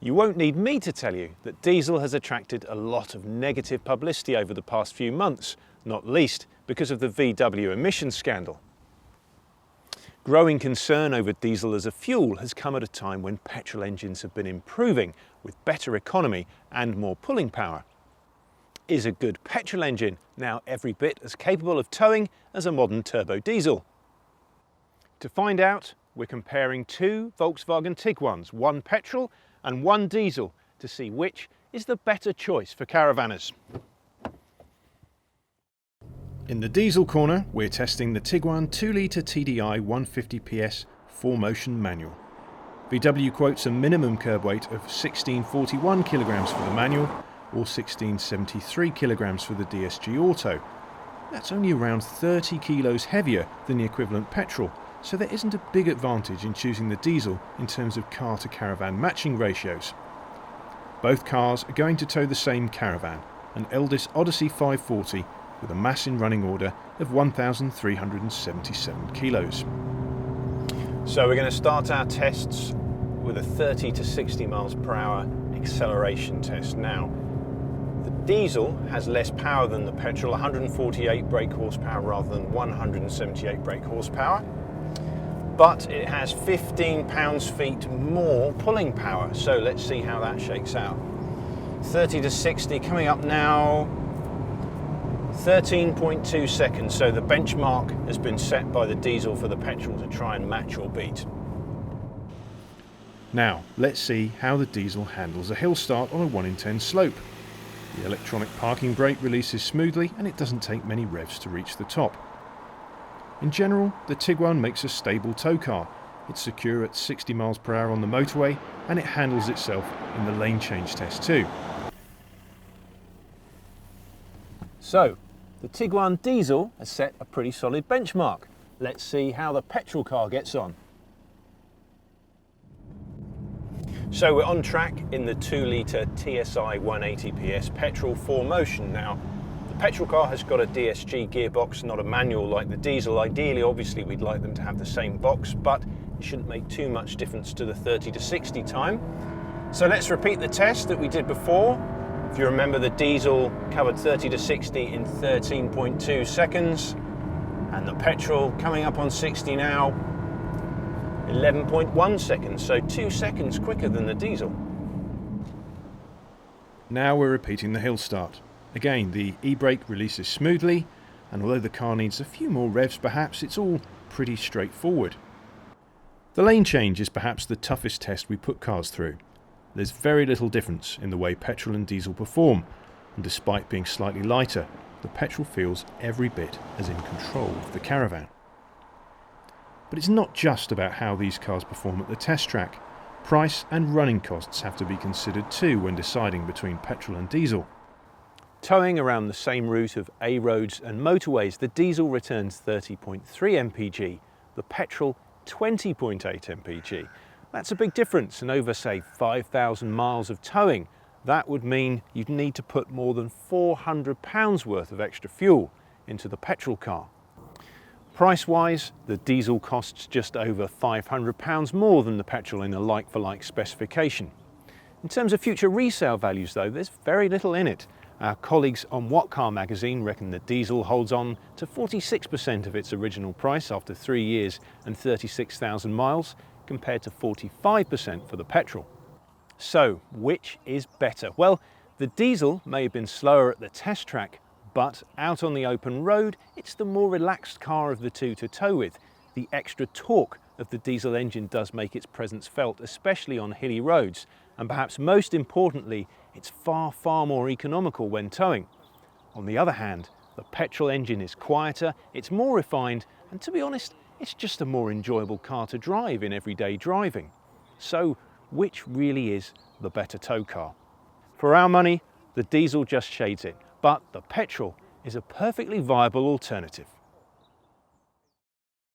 You won't need me to tell you that diesel has attracted a lot of negative publicity over the past few months, not least because of the VW emissions scandal. Growing concern over diesel as a fuel has come at a time when petrol engines have been improving with better economy and more pulling power. Is a good petrol engine now every bit as capable of towing as a modern turbo diesel? To find out, we're comparing two Volkswagen Tiguans, one petrol and one diesel, to see which is the better choice for caravanners. In the diesel corner, we're testing the Tiguan 2-litre TDI 150 PS 4-motion manual. VW quotes a minimum curb weight of 1641 kilograms for the manual or 1673 kilograms for the DSG Auto. That's only around 30 kilos heavier than the equivalent petrol, so there isn't a big advantage in choosing the diesel in terms of car to caravan matching ratios. Both cars are going to tow the same caravan, an Eldis Odyssey 540 with a mass in running order of 1,377 kilos. So we're going to start our tests with a 30 to 60 miles per hour acceleration test. Now, the diesel has less power than the petrol, 148 brake horsepower rather than 178 brake horsepower. But it has 15 pounds-feet more pulling power. So let's see how that shakes out. 30 to 60 coming up now, 13.2 seconds. So the benchmark has been set by the diesel for the petrol to try and match or beat. Now, let's see how the diesel handles a hill start on a 1 in 10 slope. The electronic parking brake releases smoothly and it doesn't take many revs to reach the top. In general, the Tiguan makes a stable tow car. It's secure at 60 miles per hour on the motorway and it handles itself in the lane change test too. So, the Tiguan diesel has set a pretty solid benchmark. Let's see how the petrol car gets on. So we're on track in the 2-litre TSI 180 PS petrol 4-motion. Now, the petrol car has got a DSG gearbox, not a manual like the diesel. Ideally, obviously, we'd like them to have the same box, but it shouldn't make too much difference to the 30 to 60 time. So let's repeat the test that we did before. If you remember, the diesel covered 30 to 60 in 13.2 seconds, and the petrol coming up on 60 now, 11.1 seconds, so 2 seconds quicker than the diesel. Now we're repeating the hill start. Again, the e-brake releases smoothly, and although the car needs a few more revs perhaps, it's all pretty straightforward. The lane change is perhaps the toughest test we put cars through. There's very little difference in the way petrol and diesel perform, and despite being slightly lighter, the petrol feels every bit as in control of the caravan. But it's not just about how these cars perform at the test track. Price and running costs have to be considered too when deciding between petrol and diesel. Towing around the same route of A roads and motorways, the diesel returns 30.3 mpg, the petrol 20.8 mpg. That's a big difference, and over, say, 5,000 miles of towing, that would mean you'd need to put more than £400 worth of extra fuel into the petrol car. Price-wise, the diesel costs just over £500 more than the petrol in a like-for-like specification. In terms of future resale values though, there's very little in it. Our colleagues on What Car magazine reckon the diesel holds on to 46% of its original price after 3 years and 36,000 miles, compared to 45% for the petrol. So, which is better? Well, the diesel may have been slower at the test track, but out on the open road, it's the more relaxed car of the two to tow with. The extra torque of the diesel engine does make its presence felt, especially on hilly roads, and perhaps most importantly, it's far more economical when towing. On the other hand, the petrol engine is quieter, it's more refined, and to be honest, it's just a more enjoyable car to drive in everyday driving. So, which really is the better tow car? For our money, the diesel just shades it, but the petrol is a perfectly viable alternative.